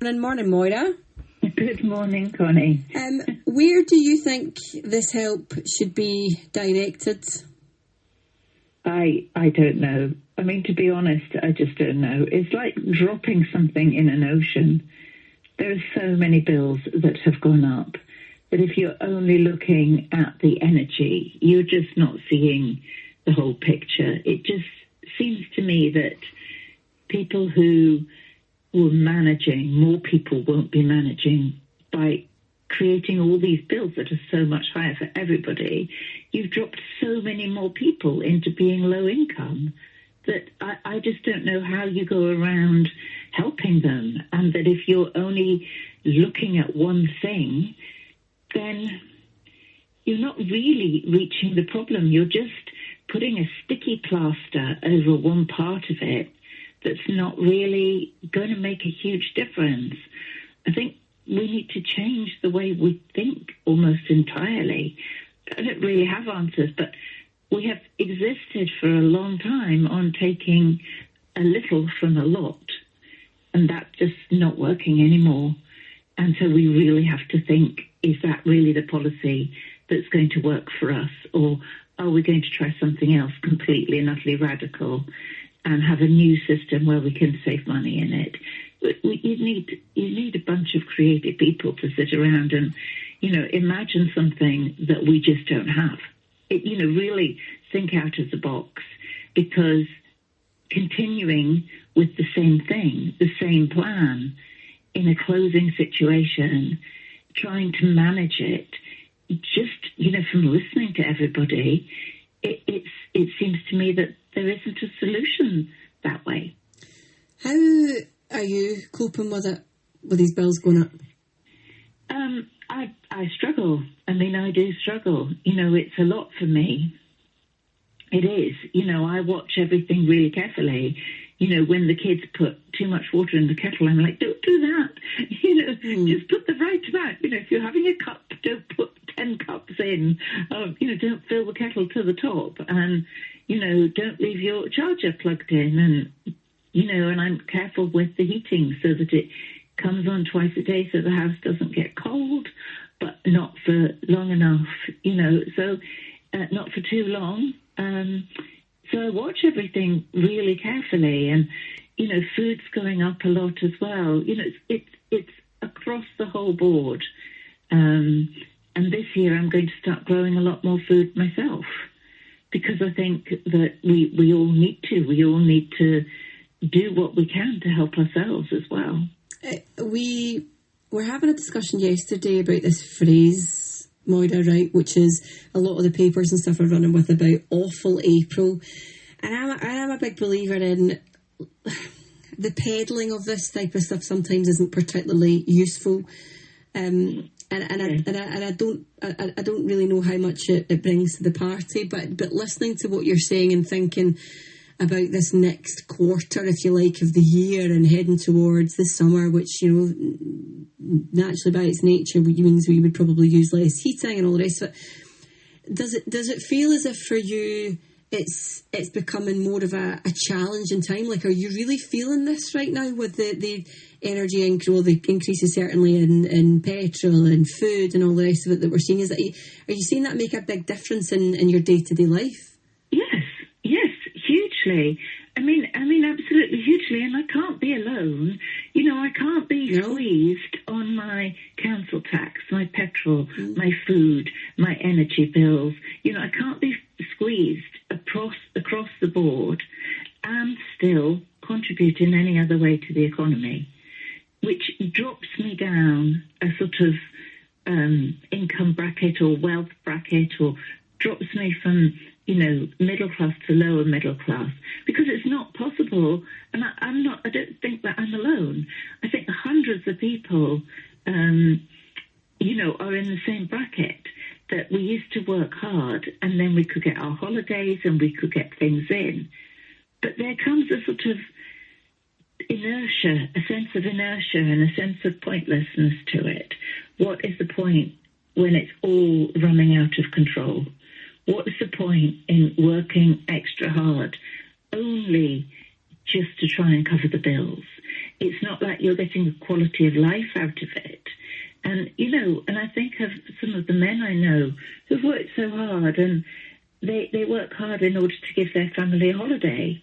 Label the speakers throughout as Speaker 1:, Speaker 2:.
Speaker 1: Morning, Moira.
Speaker 2: Good morning, Connie.
Speaker 1: Where do you think this help should be directed?
Speaker 2: I don't know. I mean, to be honest, I just don't know. It's like dropping something in an ocean. There are so many bills that have gone up that if you're only looking at the energy, you're just not seeing the whole picture. It just seems to me that people who were managing, more people won't be managing by creating all these bills that are so much higher for everybody. You've dropped so many more people into being low income that I just don't know how you go around helping them. And that if you're only looking at one thing, then you're not really reaching the problem. You're just putting a sticky plaster over one part of it that's not really going to make a huge difference. I think we need to change the way we think almost entirely. I don't really have answers, but we have existed for a long time on taking a little from a lot, and that's just not working anymore. And so we really have to think, is that really the policy that's going to work for us? Or are we going to try something else completely and utterly radical and have a new system where we can save money in it? You need a bunch of creative people to sit around and, imagine something that we just don't have. Really think out of the box, because continuing with the same thing, the same plan in a closing situation, trying to manage it, just, from listening to everybody, it seems to me that there isn't a solution that way.
Speaker 1: How are you coping with it, with these bills going up?
Speaker 2: I struggle. I mean, I do struggle. It's a lot for me. It is. I watch everything really carefully. When the kids put too much water in the kettle, I'm like, don't do that. Just put the right amount. If you're having a cup, don't put 10 cups in. Don't fill the kettle to the top. And, don't leave your charger plugged in. And I'm careful with the heating so that it comes on twice a day so the house doesn't get cold, but not for long enough, so not for too long. So I watch everything really carefully, and, food's going up a lot as well. It's across the whole board. And this year I'm going to start growing a lot more food myself, because I think that we all need to. We all need to do what we can to help ourselves as well.
Speaker 1: We were having a discussion yesterday about this phrase, Moira, right, which is a lot of the papers and stuff are running with about awful April. And I'm a big believer in the peddling of this type of stuff sometimes isn't particularly useful. And I don't really know how much it brings to the party, but listening to what you're saying and thinking about this next quarter, if you like, of the year and heading towards the summer, which, naturally by its nature means we would probably use less heating and all the rest of it. Does it feel as if for you it's becoming more of a challenging time? Like, are you really feeling this right now with the energy the increases certainly in petrol and food and all the rest of it that we're seeing? Are you seeing that make a big difference in your day-to-day life?
Speaker 2: Yes, hugely. I mean, absolutely hugely. And I can't be alone. I can't be squeezed on my council tax, my petrol, my food, my energy bills. I can't be squeezed across the board and still contribute in any other way to the economy, which drops me down a sort of income bracket or wealth bracket, or drops me from middle class to lower middle class, because it's not possible. And I don't think that I'm alone. I think hundreds of people, are in the same bracket, that we used to work hard and then we could get our holidays and we could get things in. But there comes a sort of inertia, a sense of inertia and a sense of pointlessness to it. What is the point when it's all running out of control? What is the point in working extra hard only just to try and cover the bills? It's not like you're getting the quality of life out of it. And, and I think of some of the men I know who've worked so hard, and they work hard in order to give their family a holiday.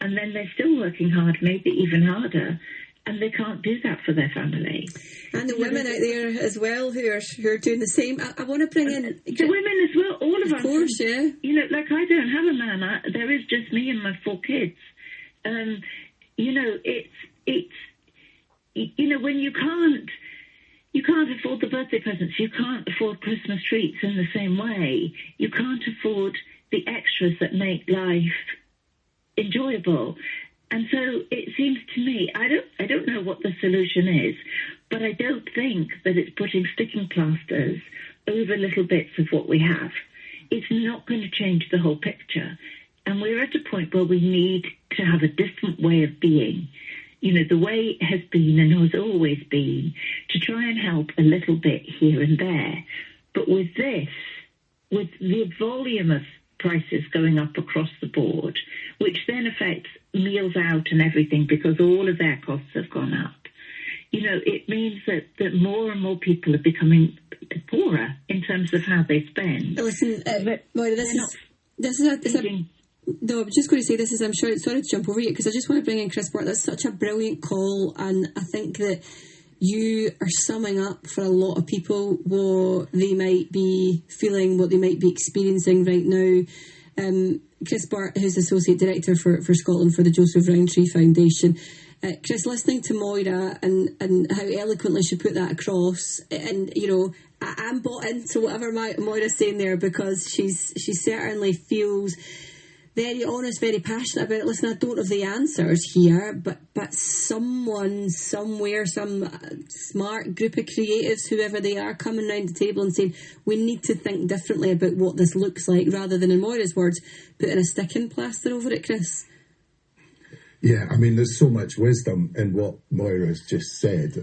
Speaker 2: And then they're still working hard, maybe even harder, and they can't do that for their family.
Speaker 1: And the women out there as well who are doing the same. I want to bring in
Speaker 2: the women as well. All of us.
Speaker 1: Of course, yeah.
Speaker 2: Like I don't have a man. There is just me and my 4 kids. It's when you can't afford the birthday presents, you can't afford Christmas treats in the same way. You can't afford the extras that make life enjoyable. And so it seems to me, I don't know what the solution is, but I don't think that it's putting sticking plasters over little bits of what we have. It's not going to change the whole picture. And we're at a point where we need to have a different way of being. The way it has been and has always been, to try and help a little bit here and there. But with the volume of prices going up across the board, which then affects meals out and everything because all of their costs have gone up, it means that more and more people are becoming poorer in terms of how they spend.
Speaker 1: Listen, Moira, no, I'm just going to say this is, I'm sure, sorry to jump over you, because I just want to bring in Chris Burt. That's such a brilliant call, and I think that you are summing up for a lot of people what they might be feeling, what they might be experiencing right now. Chris Burt, who's the Associate Director for Scotland for the Joseph Rowntree Foundation. Chris, listening to Moira and how eloquently she put that across, and, I'm bought into whatever Moira's saying there, because she certainly feels very honest, very passionate about it. Listen, I don't have the answers here, but someone, somewhere, some smart group of creatives, whoever they are, coming round the table and saying, we need to think differently about what this looks like, rather than, in Moira's words, putting a sticking plaster over it, Chris.
Speaker 3: Yeah, there's so much wisdom in what Moira's just said.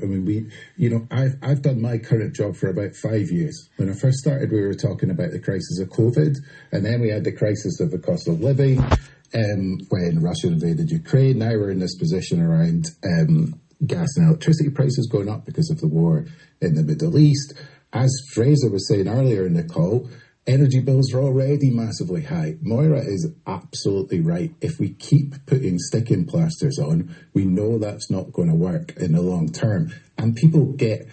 Speaker 3: I've done my current job for about 5 years. When I first started, we were talking about the crisis of COVID, and then we had the crisis of the cost of living when Russia invaded Ukraine. Now we're in this position around gas and electricity prices going up because of the war in the Middle East. As Fraser was saying earlier in the call, energy bills are already massively high. Moira is absolutely right. If we keep putting sticking plasters on, we know that's not going to work in the long term. And people get,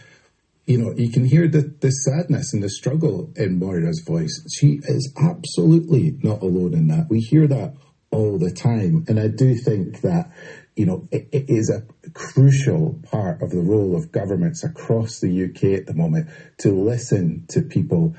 Speaker 3: you can hear the sadness and the struggle in Moira's voice. She is absolutely not alone in that. We hear that all the time. And I do think that, it is a crucial part of the role of governments across the UK at the moment to listen to people